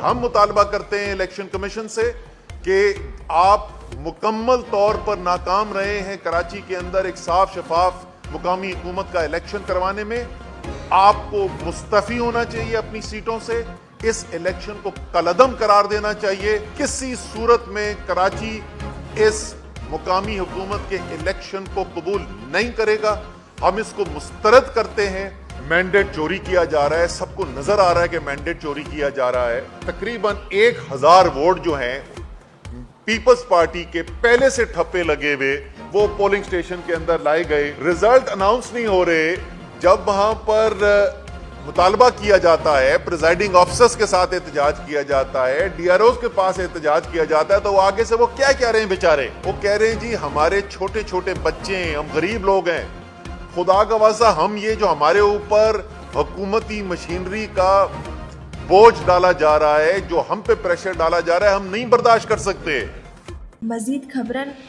ہم مطالبہ کرتے ہیں الیکشن کمیشن سے کہ آپ مکمل طور پر ناکام رہے ہیں کراچی کے اندر ایک صاف شفاف مقامی حکومت کا الیکشن کروانے میں. آپ کو مستعفی ہونا چاہیے اپنی سیٹوں سے, اس الیکشن کو کالعدم قرار دینا چاہیے. کسی صورت میں کراچی اس مقامی حکومت کے الیکشن کو قبول نہیں کرے گا. ہم اس کو مسترد کرتے ہیں. مینڈیٹ چوری کیا جا رہا ہے, سب کو نظر آ رہا ہے کہ مینڈیٹ چوری کیا جا رہا ہے. تقریباً 1000 ووٹ جو ہیں پیپلز پارٹی کے پہلے سے ٹھپے لگے ہوئے وہ پولنگ سٹیشن کے اندر لائے گئے. رزلٹ اناؤنس نہیں ہو رہے. جب وہاں پر مطالبہ کیا جاتا ہے, پریزائڈنگ آفیسرز کے ساتھ احتجاج کیا جاتا ہے, ڈی آر اوز کے پاس احتجاج کیا جاتا ہے, تو وہ آگے سے وہ کیا کہہ رہے ہیں بیچارے؟ وہ کہہ رہے ہیں جی ہمارے چھوٹے چھوٹے بچے ہیں, ہم غریب لوگ ہیں, خدا کا واسطہ ہم یہ جو ہمارے اوپر حکومتی مشینری کا بوجھ ڈالا جا رہا ہے, جو ہم پہ پریشر ڈالا جا رہا ہے, ہم نہیں برداشت کر سکتے. مزید خبرن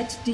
HD.